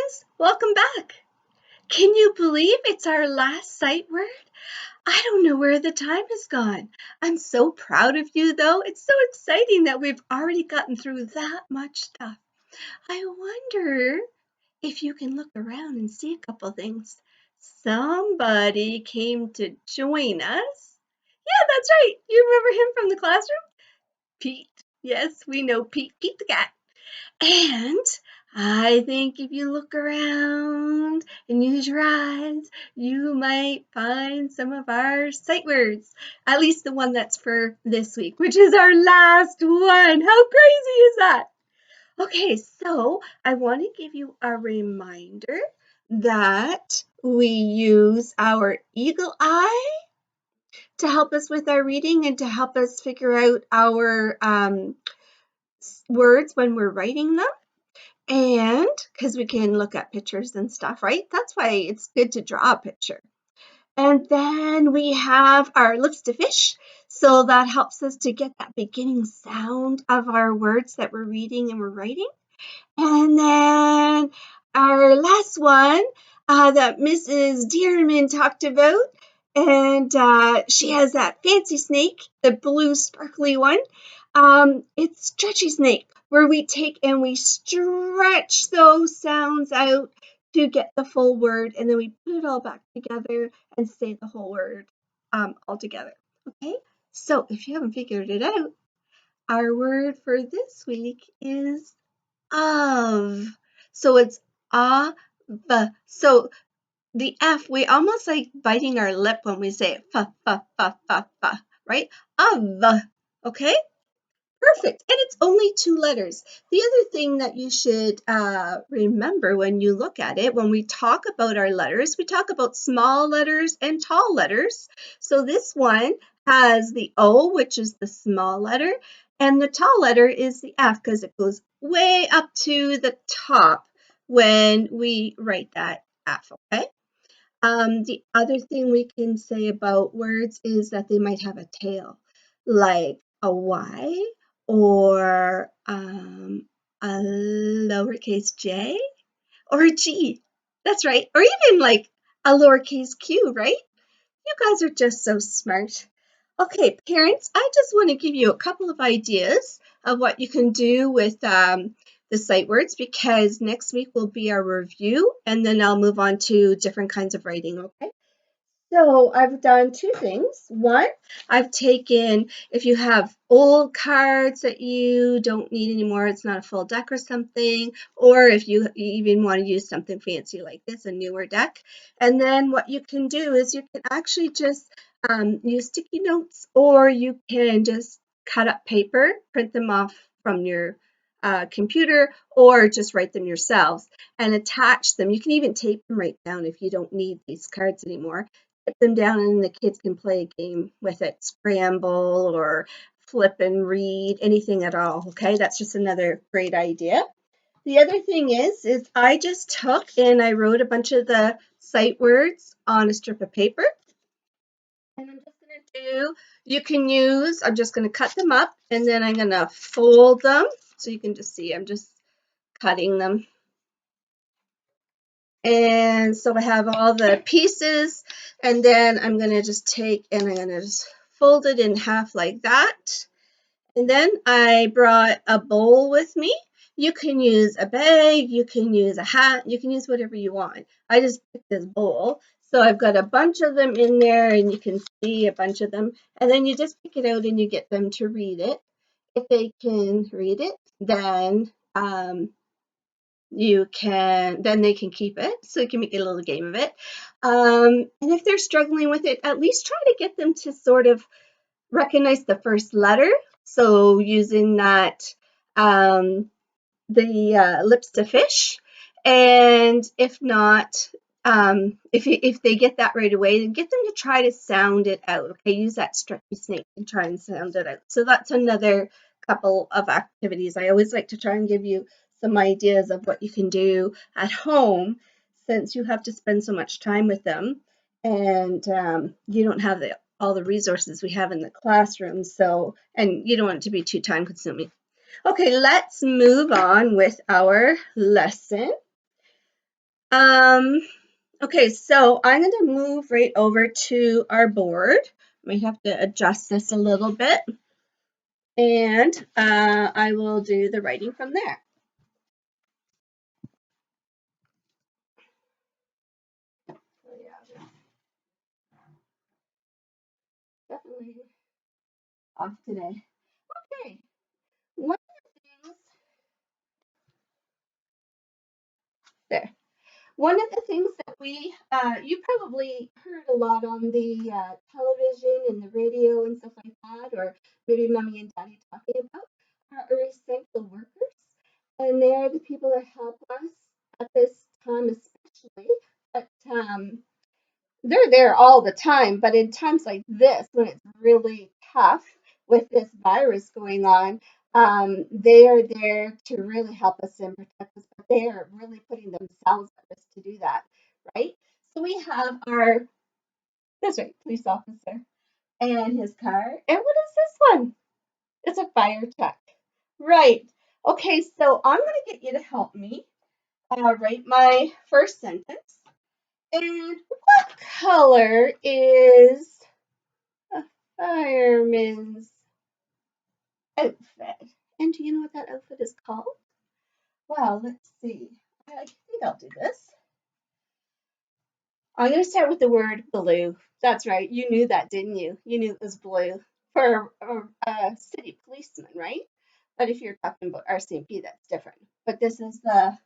friends, welcome back. Can you believe it's our last sight word? I don't know where the time has gone. I'm so proud of you, though. It's so exciting that we've already gotten through that much stuff. I wonder if you can look around and see a couple things. Somebody came to join us. Yeah, that's right. You remember him from the classroom? Pete. Yes, we know Pete. Pete the cat. And I think if you look around and use your eyes, you might find some of our sight words, at least the one that's for this week, which is our last one. How crazy is that? Okay, so I want to give you a reminder that we use our eagle eye to help us with our reading and to help us figure out our words when we're writing them. And because we can look at pictures and stuff, right? That's why it's good to draw a picture. And then we have our lips to fish. So that helps us to get that beginning sound of our words that we're reading and we're writing. And then our last one that Mrs. Dearman talked about. And she has that fancy snake, the blue sparkly one. It's stretchy snake, where we take and we stretch those sounds out to get the full word, and then we put it all back together and say the whole word all together. Okay, so if you haven't figured it out, our word for this week is of. So it's of. So the F, we almost like biting our lip when we say it, right? Of. Okay? Perfect. And it's only 2 letters. The other thing that you should remember when you look at it, when we talk about our letters, we talk about small letters and tall letters. So this one has the O, which is the small letter, and the tall letter is the F because it goes way up to the top when we write that F, okay? The other thing we can say about words is that they might have a tail, like a Y or a lowercase j or a G. That's right. Or even like a lowercase q, right? You guys are just so smart. Okay, parents, I just want to give you a couple of ideas of what you can do with the sight words because next week will be our review and then I'll move on to different kinds of writing, okay? So I've done 2 things. One, I've taken, if you have old cards that you don't need anymore, it's not a full deck or something, or if you even want to use something fancy like this, a newer deck. And then what you can do is you can actually just use sticky notes, or you can just cut up paper, print them off from your computer, or just write them yourselves and attach them. You can even tape them right down if you don't need these cards anymore. Put them down and the kids can play a game with it, scramble or flip and read, anything at all, okay? That's just another great idea. The other thing is I just took and I wrote a bunch of the sight words on a strip of paper. And I'm just going to do, you can use, I'm just going to cut them up and then I'm going to fold them. So you can just see, I'm just cutting them. And so I have all the pieces and then I'm going to just take and I'm going to just fold it in half like that. And then I brought a bowl with me. You can use a bag, you can use a hat, you can use whatever you want. I just picked this bowl. So I've got a bunch of them in there and you can see a bunch of them. And then you just pick it out and you get them to read it. If they can read it, then then they can keep it, so you can make a little game of it. And if they're struggling with it, at least try to get them to sort of recognize the first letter. So using that, the lips to fish. And if not, if they get that right away, then get them to try to sound it out. Okay, use that stretchy snake and try and sound it out. So that's another couple of activities. I always like to try and give you some ideas of what you can do at home since you have to spend so much time with them and you don't have all the resources we have in the classroom. So, and you don't want it to be too time consuming. Okay, let's move on with our lesson. Okay, so I'm going to move right over to our board. We have to adjust this a little bit, and I will do the writing from there. Oh, yeah, definitely off today. Okay, one of the things there. One of the things that you probably heard a lot on the television and the radio and stuff like that, or maybe mommy and daddy talking about, are essential workers. And they're the people that help us at this time, especially. But they're there all the time. But in times like this, when it's really tough with this virus going on, they are there to really help us and protect us. But they are really putting themselves at risk to do that, right? So we have that's right, police officer and his car. And what is this one? It's a fire truck. Right. Okay, so I'm going to get you to help me write my first sentence. And what color is a fireman's outfit? And do you know what that outfit is called? Well, let's see. I think I'll do this. I'm going to start with the word blue. That's right. You knew that, didn't you? You knew it was blue for a city policeman, right? But if you're talking about RCMP, that's different. But this is the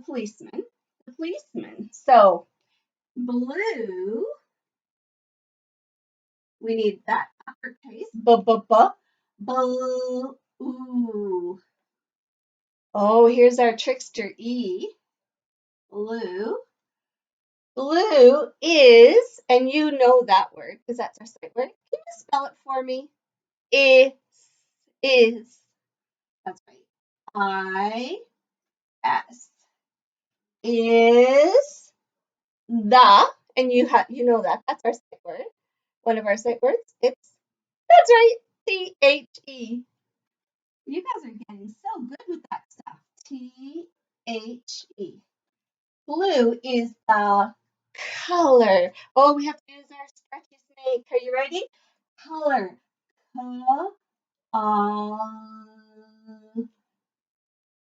policeman. The policeman. So blue, we need that uppercase. Blue. Oh, here's our trickster E. Blue. Blue is, and you know that word because that's our sight word. Can you spell it for me? Is. That's right. I-S. Is the, and you know that. That's our sight word. One of our sight words. That's right. T-H-E. You guys are getting so good with that stuff. T-H-E. Blue is the color. Oh, we have to use our stretchy snake. Are you ready? Color.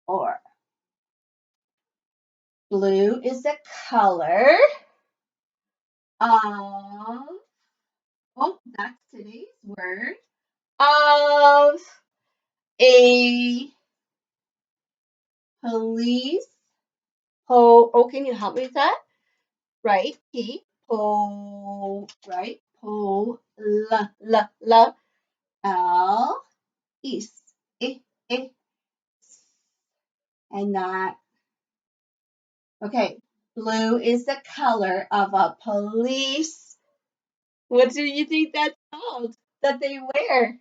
Or. Blue is the color of, oh, that's today's word, of a police. Oh, can you help me with that? Right, right, L, is, I, and that. Okay, blue is the color of a police. What do you think that's called that they wear?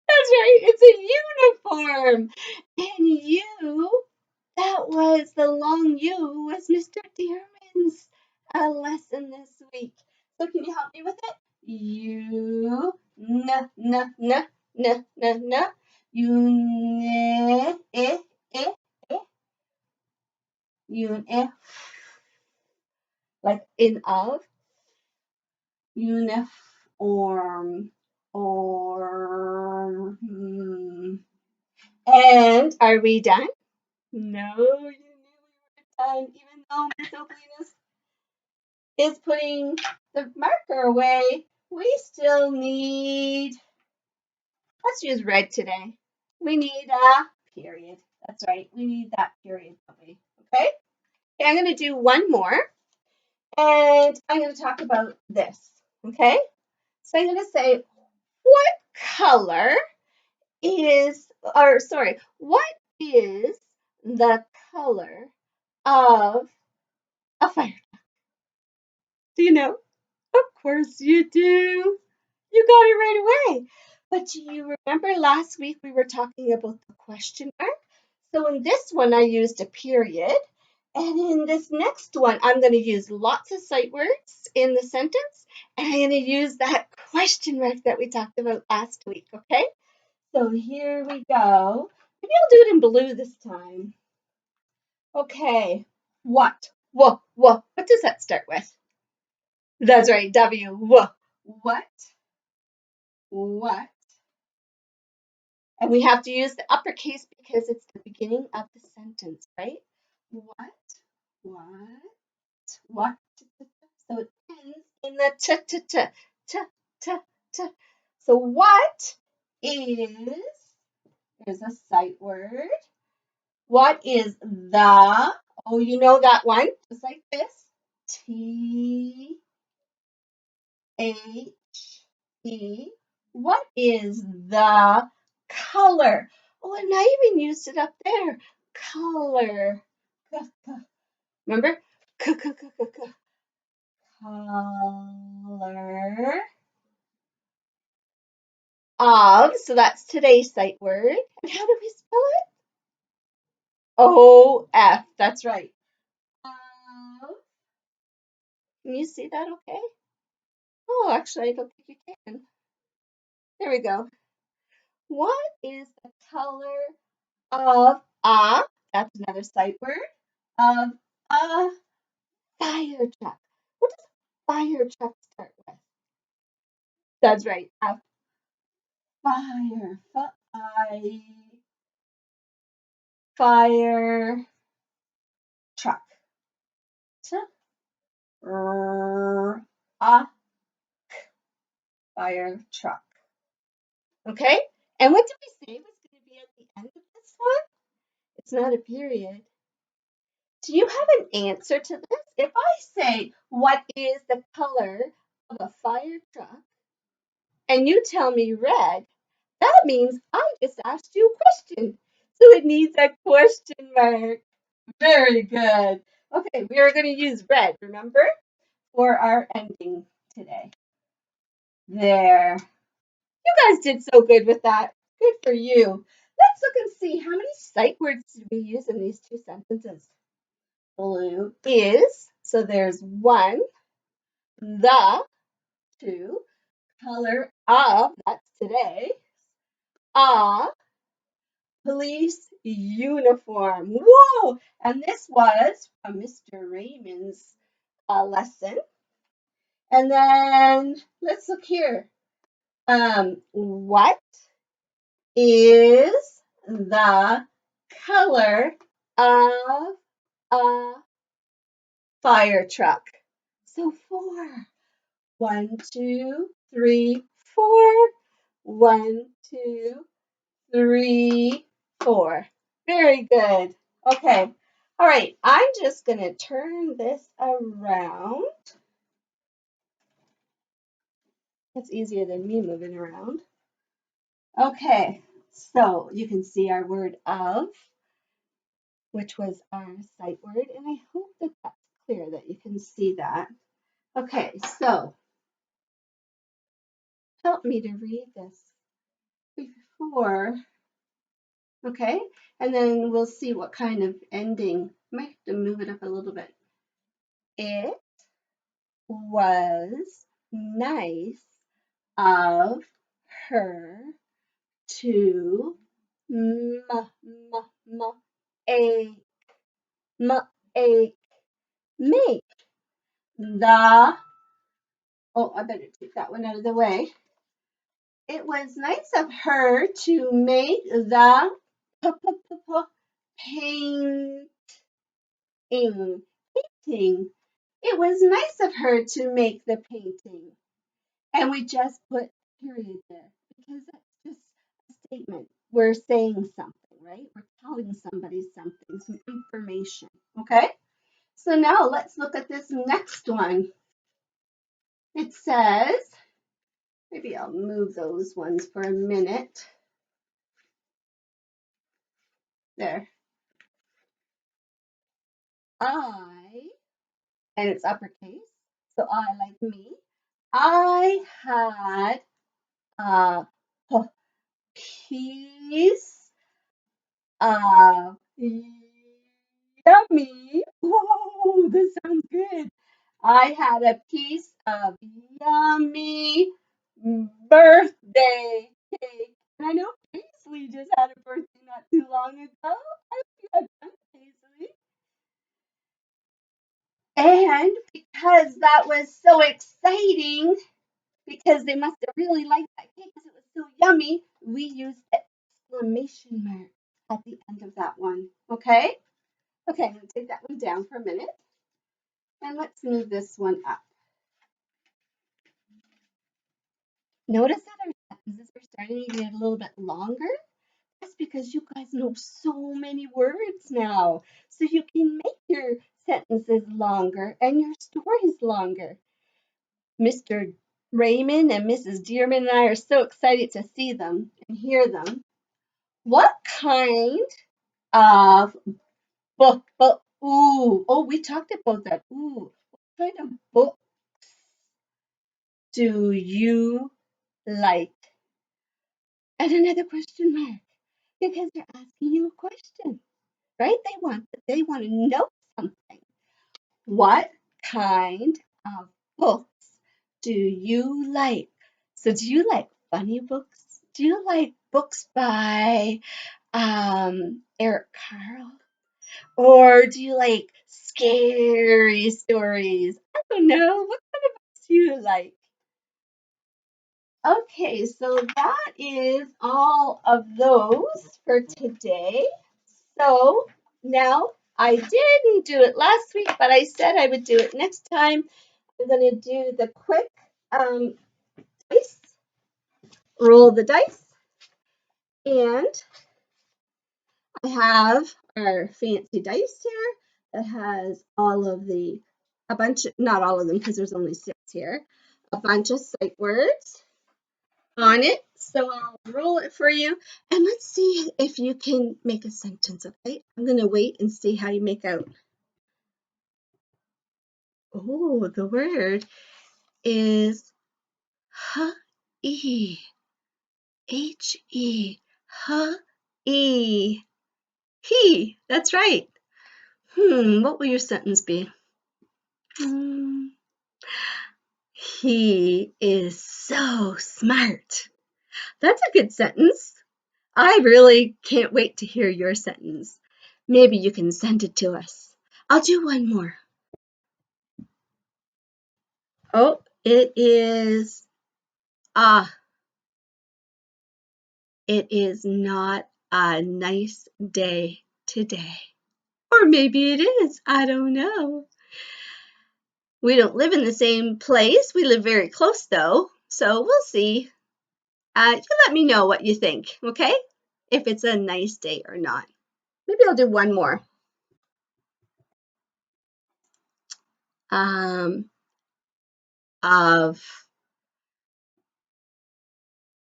That's right, it's a uniform. And you, that was the long U was Mr. Dearman's lesson this week. So can you help me with it? You, unif, like in of, uniform, or, and are we done? No, you knew we were done, even though Miss Oplinus is putting the marker away. We still need, let's use red today. We need a period. That's right, we need that period, okay? Okay, I'm going to do one more, and I'm going to talk about this, okay? So I'm going to say, what color is, or sorry, what is the color of a fire truck? Do you know? Of course you do. You got it right away. But do you remember last week we were talking about the question mark? So in this one, I used a period. And in this next one, I'm going to use lots of sight words in the sentence. And I'm going to use that question mark that we talked about last week, okay? So here we go. Maybe I'll do it in blue this time. Okay, what? What does that start with? That's right, W. What? What? And we have to use the uppercase because it's the beginning of the sentence, right? What? What? What? So it ends in the t, t, t. So what is, there's a sight word. What is the, oh, you know that one, just like this. T, H, E. What is the color? Oh, and I even used it up there. Color. Remember? Color of. So that's today's sight word. And how do we spell it? O-F. That's right. Of. Can you see that okay? Oh, actually, I don't think you can. There we go. What is the color of a, that's another sight word, of a fire truck? What does fire truck start with? That's right, a fire, fire truck. A fire truck. Okay, and what did we say was going to be at the end of this one? It's not a period. Do you have an answer to this? If I say, what is the color of a fire truck? And you tell me red, that means I just asked you a question. So it needs a question mark. Very good. Okay, we are going to use red, remember, for our ending today. There. You guys did so good with that. Good for you. Let's look and see how many sight words did we use in these two sentences. Blue is, so there's one, the, two, color of, that's today, a police uniform. Whoa! And this was from Mr. Raymond's lesson. And then let's look here. What is the color of a fire truck? So four. 1, 2, 3, 4. 1, 2, 3, 4. Very good. Okay. All right. I'm just going to turn this around. That's easier than me moving around. Okay. So you can see our word of, which was our sight word. And I hope that that's clear, that you can see that. Okay. So help me to read this before. Okay, and then we'll see what kind of ending. Might have to move it up a little bit. It was nice of her to a make the, oh, I better take that one out of the way. It was nice of her to make the painting. Painting. It was nice of her to make the painting. And we just put period there because that's just a statement. We're saying something, right? We're telling somebody something, some information. Okay? So now let's look at this next one. It says, maybe I'll move those ones for a minute. There. I, and it's uppercase, so I like me. I had a piece of yummy. Oh, this sounds good. I had a piece of yummy birthday cake. And I know Paisley just had a birthday not too long ago. I hope you had fun, Paisley. And because that was so exciting, because they must have really liked that cake because it was so yummy, we used exclamation mark at the end of that one. Okay? Okay, I'm going to take that one down for a minute. And let's move this one up. Notice that our sentences are starting to get a little bit longer. That's because you guys know so many words now. So you can make your sentences longer and your stories longer. Mr. Raymond and Mrs. Dearman and I are so excited to see them and hear them. What kind of we talked about that. What kind of books do you like? And another question mark, because they're asking you a question, right? They want to know something. What kind of books do you like? So do you like funny books? Do you like books by Eric Carle? Or do you like scary stories? I don't know. What kind of books do you like? Okay, so that is all of those for today. So now I didn't do it last week, but I said I would do it next time. I'm going to do the quick dice, roll the dice, and I have our fancy dice here that has a bunch, not all of them because there's only 6 here, a bunch of sight words on it. So I'll roll it for you and let's see if you can make a sentence, okay? I'm going to wait and see how you make out. Oh, the word is H-E. H-E. H-E. He. That's right. What will your sentence be? He is so smart. That's a good sentence. I really can't wait to hear your sentence. Maybe you can send it to us. I'll do one more. Oh, it is it is not a nice day today. Or maybe it is. I don't know. We don't live in the same place. We live very close though. So we'll see. You let me know what you think, okay? If it's a nice day or not. Maybe I'll do one more. Of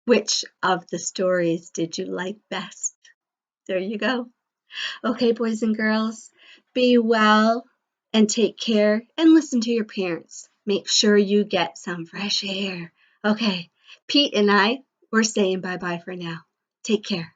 which of the stories did you like best? There you go. Okay, boys and girls, be well and take care and listen to your parents. Make sure you get some fresh air. Okay, Pete and I, we're saying bye-bye for now. Take care.